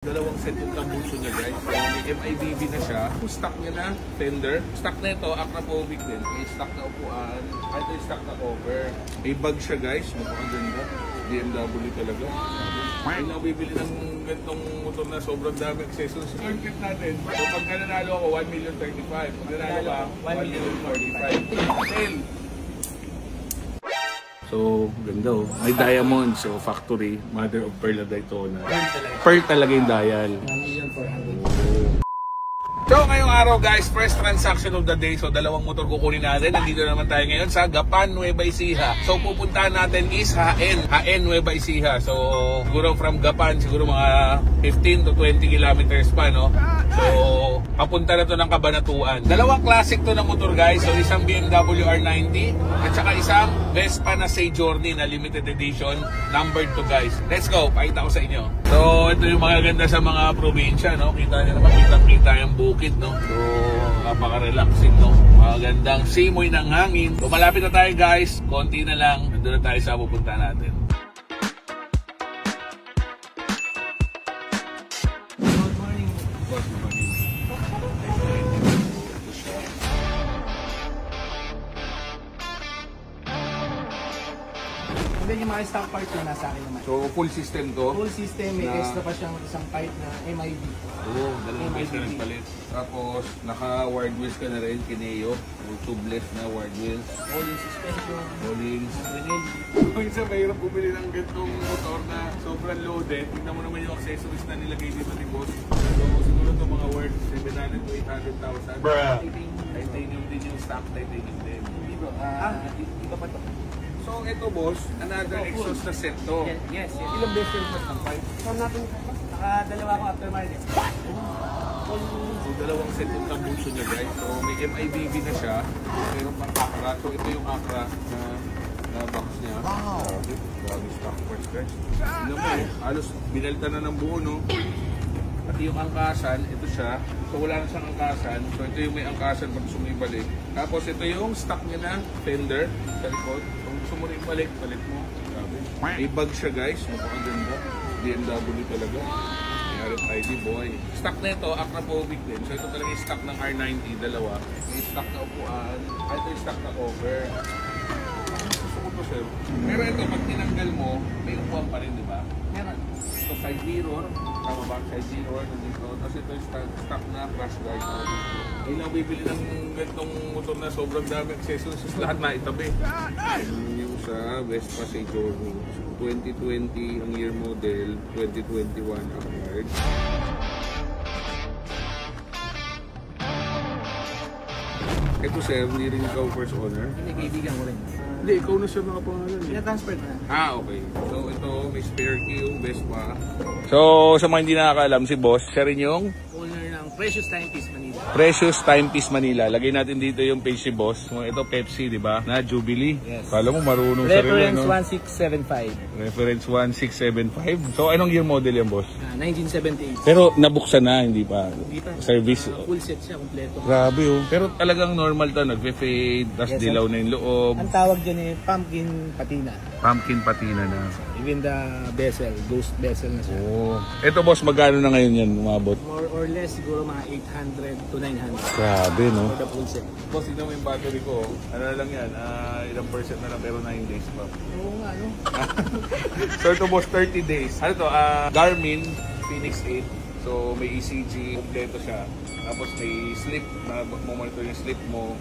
Dalawang set yung tambuso niya guys. So, may MIBB na siya. Stock niya na fender. Stock na ito, Acropovic din. May stock na upuan. Ito yung stock na cover. May bag siya guys. Napakaganda. BMW talaga. Ay bibili ng ganitong motor na sobrang dami accessories. Market natin. So pag nanalo ako, 1,035,000. Pag nanalo ka, 1,045,000. So, ganda oh. May diamond. So, factory. Mother of pearl na Daytona. Pearl talaga yung dial. So, ngayong araw guys, first transaction of the day. So, dalawang motor kukunin natin. Nandito naman tayo ngayon sa Gapan, Nueva Ecija. So, pupuntahan natin is Jaén, Nueva Ecija. So, siguro from Gapan, siguro mga 15 to 20 kilometers pa, no? So, papunta na to ng Cabanatuan. Dalawang classic to na motor guys. So, isang BMW R90 at saka isang Vespa na Say Journey na limited edition, numbered to guys. Let's go, pakita ko sa inyo. So, ito yung mga ganda sa mga probinsya, no? Kita nyo naman, kita yung bukid, no? So, napaka-relaxing, no? Magandang simoy ng hangin. So, malapit na tayo guys. Konti na lang. Nandun na tayo sa pupunta natin. Good morning. Good morning. Then yung mga stock parts na nasa akin naman. So, full system to? Full system, may extra pa siyang isang part na MIB. Oo, dalawang beses ka nagpalit. Tapos, naka-wired wheels ka na rin, Kineo. Tubeless na wired wheels. Rolling suspension. Rollings. Renel. Minsan mahirap bumili ng gantong motor na sobrang loaded. Tignan mo naman yung accessories na nilagay dito ni boss. So, siguro ito mga worth 700 to 800,000. Titanium din yung stock, titanium din. Hindi bro, iba pa to. So, ito boss, another exhaust na set to. Yes. Ilang beses yung mas ng pipe? So natin, nakadalawa ko aftermarket. So, dalawang set yung tambuso niya guys. So, may MIBB na siya. Meron pang Acra. So, ito yung Acra na box niya. Wow! Grabe stock parts guys. Tignan mo, halos binalta na ng buo, no? Pati yung angkasan, ito siya. So, wala na siyang angkasan. So, ito yung may angkasan pag sumibalik. Tapos, ito yung stock niya na fender sa likod. Kung gusto mo rin balik mo. Grabe. May bag siya guys. Napakaganda. BMW talaga. RFID boy. Stock na ito, Acropovic din. So ito talaga yung stock ng R90, dalawa. May stock na upuan. Ito yung stock na cover. Gusto ko to sir. Pero ito, pag tinanggal mo, may upuan pa rin, di ba? Meron. So side mirror, tama ba? Side mirror, nandito. Tapos ito yung stock na crash guard. Ay lang bibili ng gantong motor na sobrang dami accessories. Lahat na itabi. Yung sa Vespa Say Journey. 2020 ang year model, 2021 acquired. Ito sir, hindi rin ikaw first owner? Hindi, kaibigan ko rin. Hindi, ikaw na sir nakapangalan eh. Pina-transfer na. Okay. So ito, may spare key, Vespa. So sa mga hindi nakakaalam, si boss, siya rin yung Owner ng Precious Timepiece Manila. Precious Timepiece Manila. Lagay natin dito yung page si boss. Ito Pepsi, di ba? Na Jubilee. Yes. Kala mo marunong sa rin, no? Reference 1675. Reference 1675. So anong year model yan, boss? 1978. Pero nabuksan na, hindi pa. Hindi pa. Service. Full set siya, kompleto. Grabe oh. Pero talagang normal to, nagfe-fade, tapos Yes, dilaw na yung loob. Ang tawag dyan eh, pumpkin patina. Pumpkin patina na. Even the bezel, ghost bezel na siya. Oh. Ito boss, magkano na ngayon yan umabot? More or less, siguro mga 800 to 900 Grabe no? for the full set. Boss, tignan mo yung battery ko. Ano na lang yan, ilang percent na lang pero 9 days pa. Oo nga, no? So ito boss, 30 days. Ano to? Garmin Phoenix 8. So may ECG, kompleto siya. Tapos may sleep, monitor yung sleep mo,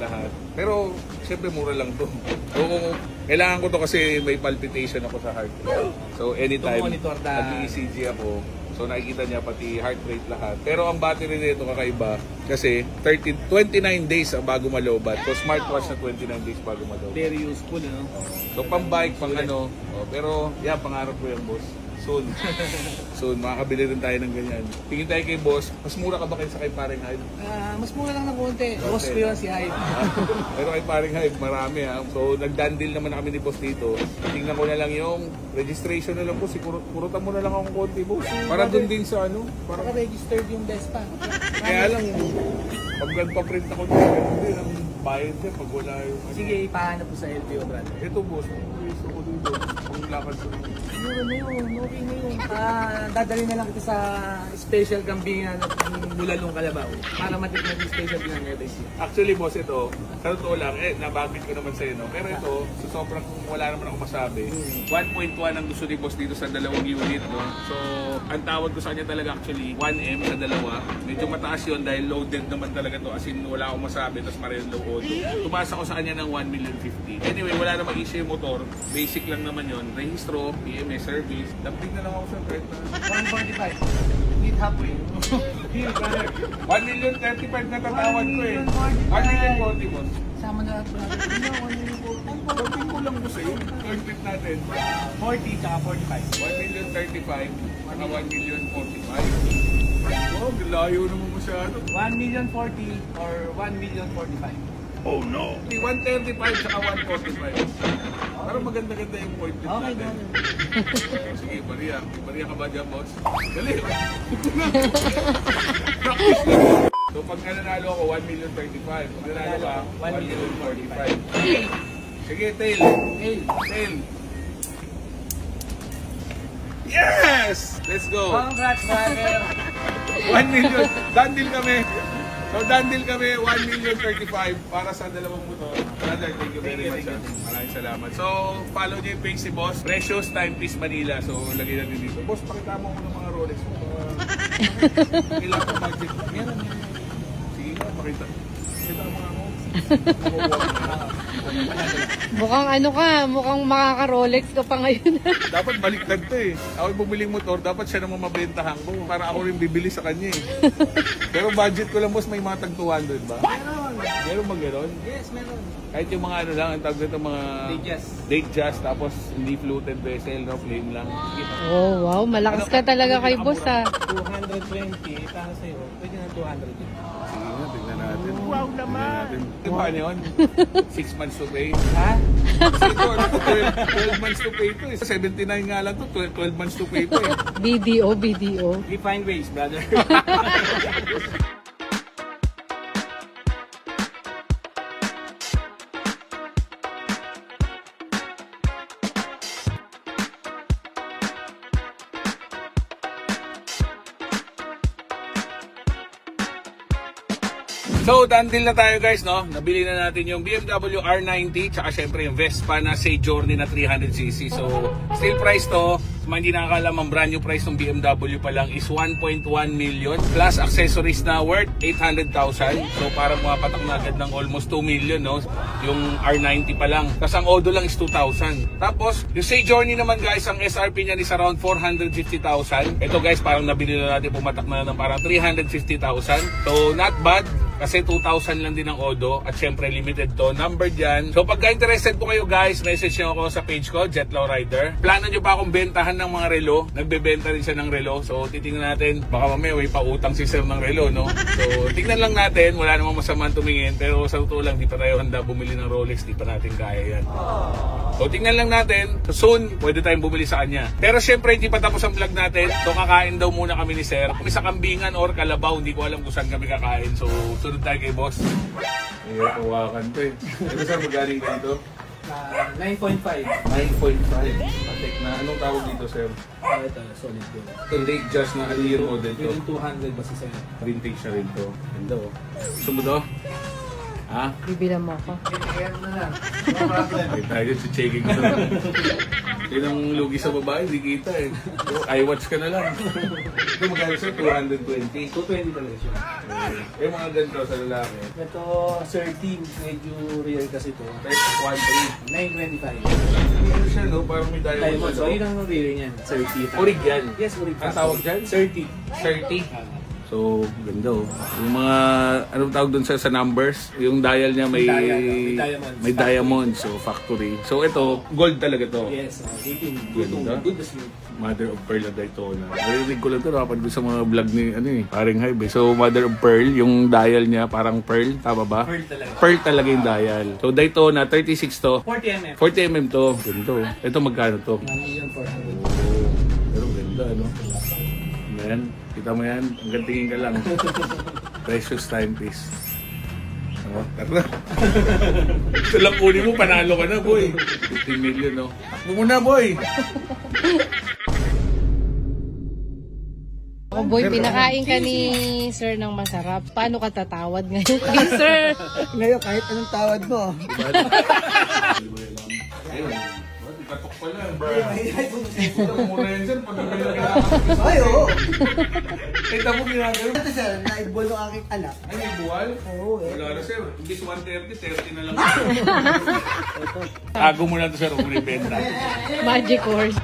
lahat. Pero siyempre mura lang to. So kailangan ko to kasi may palpitation ako sa heart rate. So anytime nag-ECG ako, so nakikita niya pati heart rate lahat. Pero ang battery nito kakaiba kasi 29 days bago malobat. So smartwatch na 29 days bago malobat. Very useful, no? So pang bike, pang ano. Oh, pero yeah, pangarap ko yan boss. Soon. Soon, makakabili rin tayo ng ganyan. Tingin tayo kay boss, mas mura ka ba kaysa kay paring Hyde? Mas mura lang ng konti. Boss ko yun si Hyde. Pero kay paring Hyde, marami ha. So nagdandil naman na kami ni boss dito. Tingnan ko na lang yung registration na lang po. Kurutan mo na lang akong konti boss. Para dun din sa ano. Para registered yung Vespa. Kaya lang, pag nagpa-print ako din ang bayad din pag wala yung... Sige, ipahanap po sa LTO, brother. Ito boss, gusto ko dito. Kung lakad ko dito. Okay na yun. Dadali na lang kita sa special kambingan at bulalong kalabaw para matikman yung special ng Nueva Ecija. Actually, boss, ito, sa totoo lang, nabagit ko naman sa'yo, no? Pero ito, so sobrang wala naman ako masabi. 1.1 ang gusto ni boss dito sa dalawang unit, no? So, ang tawag ko sa kanya talaga actually, 1M sa dalawa. Medyo mataas yun dahil loaded naman talaga to. As in, wala akong masabi, tapos marin low auto. Tumaas ako sa kanya ng 1,050,000. Anyway, wala namang issue yung motor. Basic lang naman yun. Rehistro, PMS service. Damping na lang ako sa thread na. 145. Meet halfway. Deal, brother. 1,035,000 na tatawad ko eh. 1,040,000 boss. Sama na lahat natin. Damping ko lang po sa'yo. Third trip natin. 40 tsaka 45. 1,035,000 saka 1,045,000. Oh, layo naman masyado. 1,040,000 or 1,045,000. Oh no! 135 saka 145. Parang maganda-ganda yung point din Okay, natin. Sige, Maria. Maria ka ba dyan, boss? Dali! Practice lang. So pag nanalo ako, 1,035,000. Pag nanalo ka, 1,045,000. Sige, tail. Tail. Yes! Let's go! Congrats, brother! 1 million. Done deal kami. So, done deal kami, 1,035,000 para sa dalawang motor. Brother, thank you very much. Maraming salamat. So, follow niyo yung page si Boss. Precious Timepiece Manila. So, lagay natin dito. Boss, pakita mo ko ng mga Rolex mo. Kailangan ko budget. Yan. Sige nga, pakita. Pakita mo nga ako. Mukhang ano ka, mukhang makaka-Rolex ka pa ngayon. Dapat baliktad to eh. Ako yung bumiling motor, dapat siya naman mabentahan ko. Para ako rin bibili sa kanya eh. Pero budget ko lang, boss, may mga tag 200 ba? Meron! Meron ba gano'n? Yes, meron. Kahit yung mga ano lang, ang tawag dito mga date just, tapos hindi fluted vessel, no? Plain lang. Oh, wow. Malakas ka talaga kay boss, ah. 220, para sa'yo. Pwede na 200 din. Sige nga, tignan natin. Wow naman! Tignan paano yun? 6 months to pay. Ha? Kasi ito, 12 months to pay ito eh. 79 nga lang to, 12 months to pay ito eh. BDO. We find ways, brother. So, done deal na tayo guys, no? Nabili na natin yung BMW R90 tsaka syempre yung Vespa na Say Journey na 300cc. So, still price to. Sa mga hindi nakakalam, ang brand new price ng BMW pa lang is 1.1 million plus accessories na worth 800,000. So, parang mapatak na agad ng almost 2 million, no? Yung R90 pa lang. Tapos ang Odo lang is 2,000. Tapos, yung Say Journey naman guys, ang SRP niya is around 450,000. Ito guys, parang nabili na natin, pumatak na ng parang 350,000. So, not bad. Kasi 2,000 lang din ang Odo at syempre limited to, number dyan. So pagka interested po kayo guys, message nyo ako sa page ko, Jetlaw Rider. Plano nyo ba akong bentahan ng mga relo? Nagbebenta rin siya ng relo. So titingnan natin, baka mamaya may pautang si sir ng relo, no? So tingnan lang natin, wala namang masama tumingin. Pero sa totoo lang, di pa tayo handa bumili ng Rolex, di pa natin kaya yan. So tingnan lang natin, so, soon pwede tayong bumili sa kanya. Pero syempre hindi pa tapos ang vlog natin. So kakain daw muna kami ni sir. Kami sa Kambingan or Kalabaw, hindi ko alam kung saan kami kakain. So sunod tayo kay boss. Ayaw kawakan to eh. Ito sir, magaling ka dito? 9.5. 9.5. Patek na. Anong tawag dito sir? Ito, solid gold. Ito late just na year model to. Within 200 basta sa'yo. Vintage siya rin to. Ganda oh. Sumunod oh. Ha? Bibilang mo ako. Kaya na lang. No problem. Ay tayo, checking ko na. Yun ang lugi sa babae, di kita eh. So, I-watch ka na lang. Ito magkano sir? 220. 220 talaga siya. Yung mga ganito sa lalaki. Ito, 13. Medyo real kasi ito. 1.3. 925. Ano siya no? Parang may diamond. Diamond. So, yun ang real niyan. 30. Orig yan? Yes, orig. Ang tawag dyan? 30. 30. So, ganda oh. Yung mga, anong tawag dun sa numbers? Yung dial niya may diamonds. May diamond. So, factory. So, ito, gold talaga to. Yes, 18. Ganda. Good as new. Mother of Pearl na Daytona. Narinig ko lang ito, napad ko sa mga vlog ni, paring Hybe. So, Mother of Pearl, yung dial niya, parang pearl, tama ba? Pearl talaga. Pearl talaga yung dial. So, Daytona, 36 to. 40 mm. 40 mm to. Ganda. Ito magkano to? 1,400,000. Pero ganda, ano? Ayan. Kita mo yan? Ang gantingin ka lang. Precious timepiece. Oh, tara. Ito lang kunin mo, panalo ka na, boy. 15 million, no? Takbo mo na, boy. Oh, boy, pinakain ka ni sir ng masarap. Paano ka tatawad ngayon kay sir? Ngayon, kahit anong tawad mo. Ayun. Ikatok pa lang, bro. Ito muna yun, sir. Pag-ibig na Ay, oo. Kita mo ginagano. Ito sir, naibol ng aking anak. Ay, may buwal? Oo, eh. Wala na, sir. Imbis 130, 30 na lang. Tago mo na ito, sir. Huwag mo na ibenta. Magic horse.